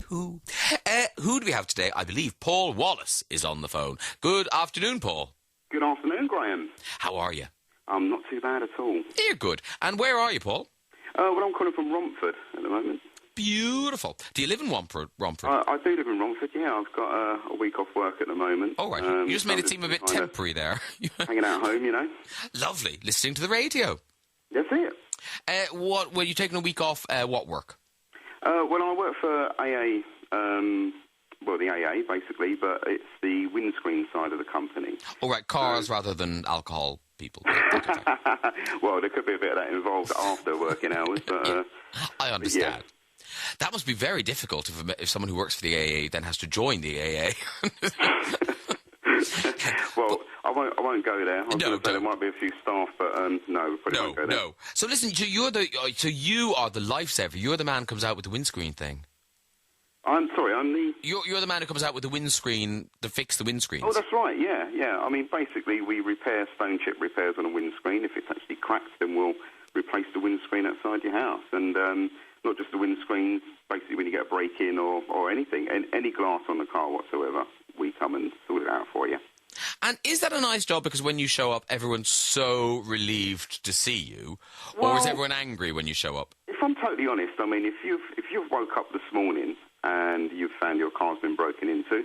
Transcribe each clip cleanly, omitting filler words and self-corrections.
who. Who do we have today? I believe Paul Wallace is on the phone. Good afternoon, Paul. Good afternoon, Graham. How are you? I'm not too bad at all. You're good. And where are you, Paul? Well, I'm calling from Romford at the moment. Beautiful. Do you live in Romford? I do live in Romford, yeah. I've got a week off work at the moment. Oh, right. You just made it seem a bit temporary there. Hanging out at home, you know. Lovely. Listening to the radio. That's it. What were you taking a week off? What work? Well, I work for AA, the AA, basically, but it's the windscreen side of the company. Oh, right. Cars rather than alcohol people. Well, there could be a bit of that involved after working hours, but... Yeah. I understand. Yeah. That must be very difficult if someone who works for the AA then has to join the AA. Well, I won't go there. There might be a few staff, but no, probably won't go there. No. So listen, you are the lifesaver. You're the man who comes out with the windscreen thing. I'm sorry, I'm the... You're the man who comes out with the windscreen to fix the windscreens. Oh, that's right, yeah. I mean, basically, we repair stone chip repairs on a windscreen. If it's actually cracked, then we'll replace the windscreen outside your house. And not just the windscreen, basically when you get a break-in or anything, any glass on the car whatsoever, we come and sort it out for you. And is that a nice job? Because when you show up, everyone's so relieved to see you, or is everyone angry when you show up? If I'm totally honest, I mean, if you've woke up this morning and you've found your car's been broken into,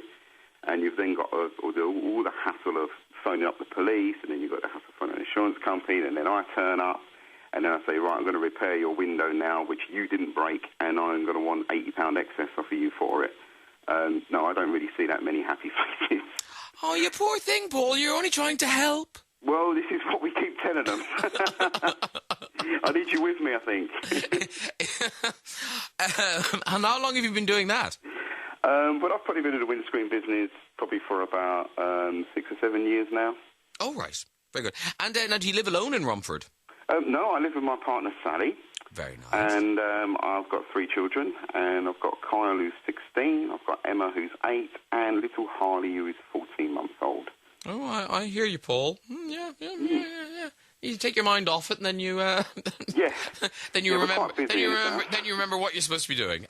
and you've then got all the hassle of phoning up the police, and then you've got the hassle of phoning an insurance company, and then I turn up, and then I say, right, I'm going to repair your window now, which you didn't break, and I'm going to want £80 excess off of you for it. No, I don't really see that many happy faces. Oh, you poor thing, Paul. You're only trying to help. Well, this is what we keep telling them. I need you with me, I think. And how long have you been doing that? Well, I've probably been in the windscreen business probably for about 6 or 7 years now. Oh, right. Very good. And now, do you live alone in Romford? No, I live with my partner, Sally. Very nice. And I've got 3 children, and I've got Kyle, who's 16, I've got Emma, who's 8, and little Harley, who is 14 months old. Oh, I hear you, Paul. Yeah. You take your mind off it, and then you then you remember what you're supposed to be doing.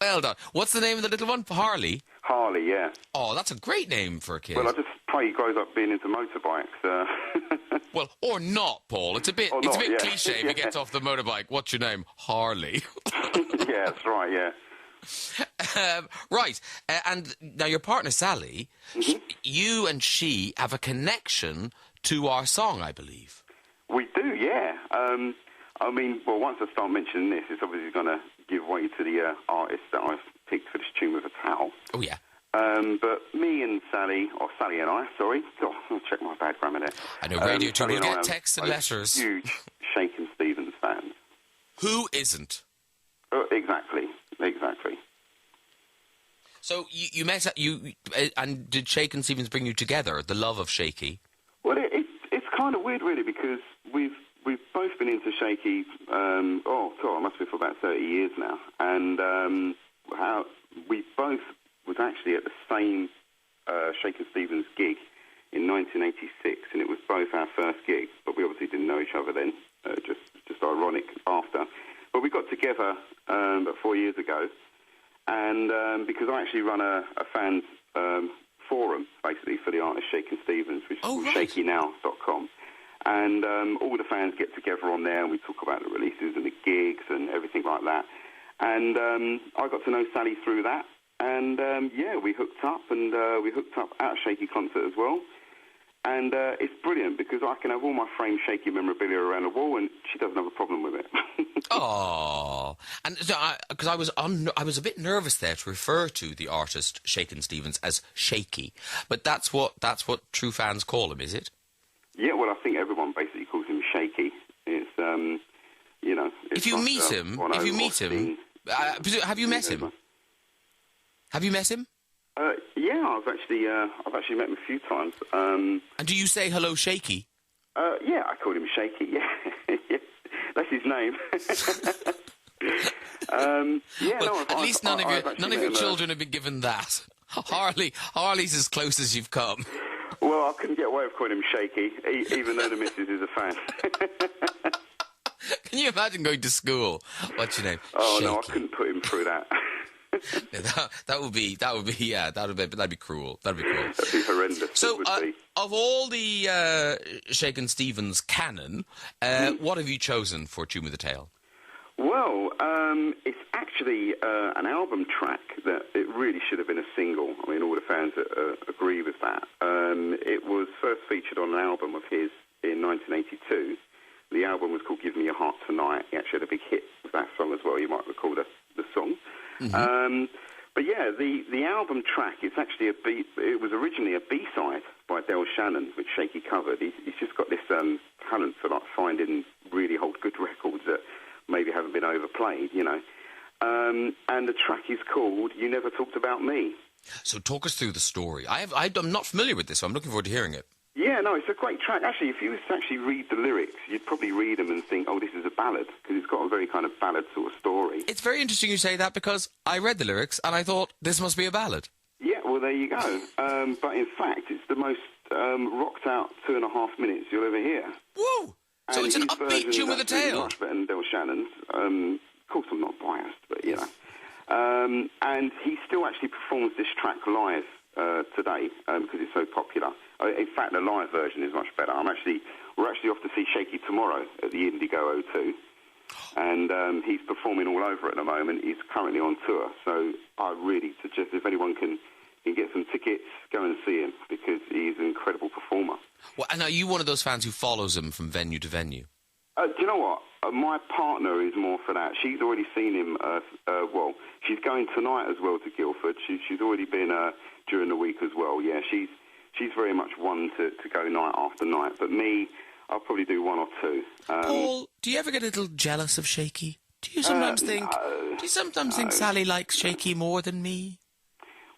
Well done. What's the name of the little one? Harley? Harley, yeah. Oh, that's a great name for a kid. Well, I just pray he grows up being into motorbikes. Well, or not, Paul. It's a bit cliche if he gets off the motorbike. What's your name? Harley. Yeah, that's right, yeah. Right. And now your partner, Sally, you and she have a connection to our song, I believe. We do, yeah. I mean, well, once I start mentioning this, it's obviously going to give way to the artist that I've picked for this tune with a towel. Oh, yeah. But me and Sally, or Sally and I, sorry. God, I'll check my bad grammar there. I know radio too. We'll get texts and letters. Huge Shakin' Stevens fans. Who isn't? Exactly. So you met and did Shakin' Stevens bring you together? The love of Shaky? Well, it's kind of weird, really, because we've both been into Shaky. It must be for about 30 years now, and how we both was actually at the same Shakin' Stevens gig in 1986, and it was both our first gig, but we obviously didn't know each other then. Just ironic after, but we got together about 4 years ago. And because I actually run a fans forum, basically, for the artist Shakin' Stevens, which is shakynow.com. And all the fans get together on there, and we talk about the releases and the gigs and everything like that. And I got to know Sally through that. And, we hooked up, and we hooked up at a Shaky concert as well. And it's brilliant because I can have all my framed Shaky memorabilia around the wall, and she doesn't have a problem with it. Oh, and so because I was a bit nervous there to refer to the artist Shakin' Stevens as Shaky, but that's what true fans call him, is it? Yeah, well, I think everyone basically calls him Shaky. It's if you meet him, have you met him? Have you met him? Yeah, I've actually met him a few times. And do you say hello, Shaky? Yeah, I called him Shaky. Yeah, that's his name. At least none of your children have been given that. Harley's as close as you've come. Well, I couldn't get away with calling him Shaky, even though the missus is a fan. Can you imagine going to school? What's your name? Oh, Shaky. no, I couldn't put him through that. That'd be cruel. That'd be cruel. That'd be horrendous. So, of all the Shakin' Stevens canon, what have you chosen for Tune with the Tail? Well, it's actually an album track that it really should have been a single. I mean, all the fans agree with that. It was first featured on an album of his in 1982. The album was called Give Me Your Heart Tonight. He actually had a big hit with that song as well. You might recall the song. Mm-hmm. But yeah, the album track, it's actually it was originally a B-side by Del Shannon, which Shaky covered. He's just got this talent for like finding really old good records that maybe haven't been overplayed, you know. And the track is called You Never Talked About Me. So talk us through the story. I'm not familiar with this, so I'm looking forward to hearing it. Yeah, no, it's a great track. Actually, if you was to actually read the lyrics, you'd probably read them and think, oh, this is a ballad, because it's got a very kind of ballad sort of story. It's very interesting you say that, because I read the lyrics and I thought, this must be a ballad. Yeah, well, there you go. But in fact, it's the most rocked out 2.5 minutes you'll ever hear. Woo! So it's an upbeat tune with a tail. Much better than Del Shannon's. Of course, I'm not biased, but, you know. And he still actually performs this track live today because it's so popular. In fact, the live version is much better. We're actually off to see Shaky tomorrow at the Indigo O2, and he's performing all over at the moment. He's currently on tour, so I really suggest if anyone can get some tickets, go and see him because he's an incredible performer. Well, and are you one of those fans who follows him from venue to venue? Do you know what? My partner is more for that. She's already seen him. Well, she's going tonight as well to Guildford. She's already been during the week as well. Yeah, she's very much one to go night after night. But me, I'll probably do one or two. Paul, do you ever get a little jealous of Shaky? Do you sometimes think Sally likes Shaky more than me?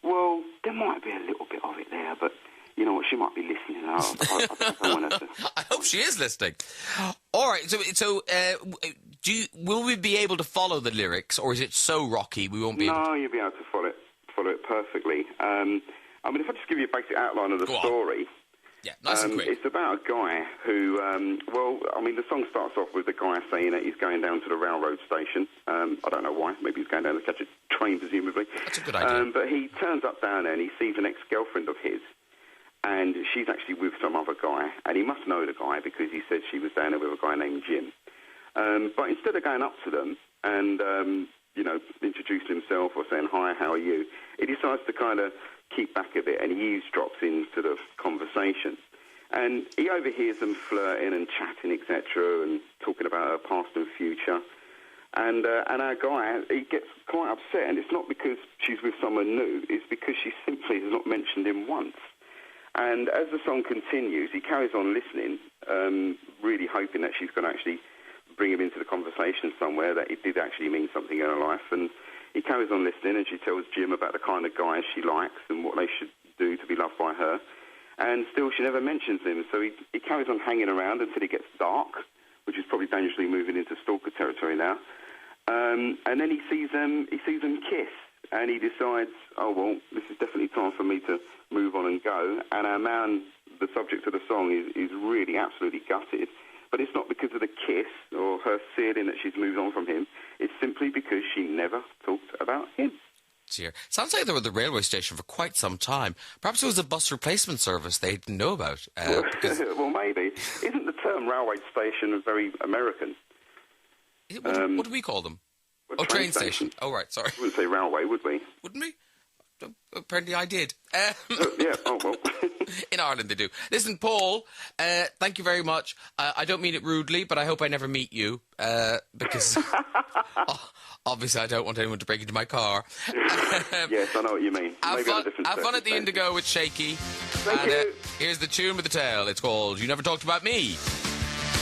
Well, there might be a little bit of it there, but you know what? She might be listening. I don't want her to. I hope she is listening. All right. So, will we be able to follow the lyrics, or is it so rocky we won't be able to? No, you'll be able to follow it perfectly. I mean, if I just give you a basic outline of the story. Yeah, nice and quick. It's about a guy who, the song starts off with the guy saying that he's going down to the railroad station. I don't know why. Maybe he's going down to catch a train, presumably. That's a good idea. But he turns up down there and he sees an ex-girlfriend of his. And she's actually with some other guy. And he must know the guy because he said she was down there with a guy named Jim. But instead of going up to them and, introducing himself or saying, hi, how are you? He decides to kind of keep back a bit and he eavesdrops into the conversation. And he overhears them flirting and chatting, etc., and talking about her past and future. And our guy, he gets quite upset, and it's not because she's with someone new, it's because she simply has not mentioned him once. And as the song continues, he carries on listening, really hoping that she's going to actually bring him into the conversation somewhere, that it did actually mean something in her life. And he carries on listening, and she tells Jim about the kind of guys she likes and what they should do to be loved by her. And still, she never mentions him. So he carries on hanging around until it gets dark, which is probably dangerously moving into stalker territory now. And then he sees them kiss, and he decides, oh, well, this is definitely time for me to move on and go. And our man, the subject of the song, is really absolutely gutted. But it's not because of the kiss or her feeling that she's moved on from him. It's simply because she never talked about him. Dear. Sounds like they were at the railway station for quite some time. Perhaps it was a bus replacement service they didn't know about. Well, maybe. Isn't the term railway station very American? What do we call them? Train station. Oh, right, sorry. We wouldn't say railway, would we? Wouldn't we? Apparently I did. Yeah, oh well. In Ireland they do. Listen, Paul, thank you very much. I don't mean it rudely, but I hope I never meet you, because obviously I don't want anyone to break into my car. Yes, I know what you mean. Have fun at the Indigo with Shaky. Thank you. Here's the tune with the tail. It's called You Never Talked About Me.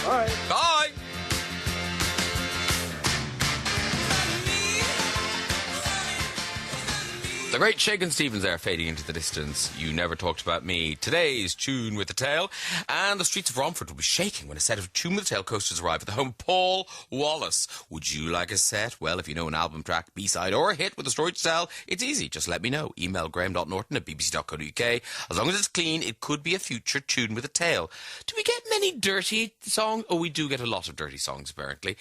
Bye. Bye. The great Shakin' Stevens there fading into the distance. You Never Talked About Me. Today's Tune with the Tail. And the streets of Romford will be shaking when a set of Tune with the Tail coasters arrive at the home of Paul Wallace. Would you like a set? Well, if you know an album track, B-side or a hit with a story to tell, it's easy. Just let me know. Email graham.norton@bbc.co.uk. As long as it's clean, it could be a future Tune with the Tail. Do we get many any dirty songs? Oh, we do get a lot of dirty songs, apparently.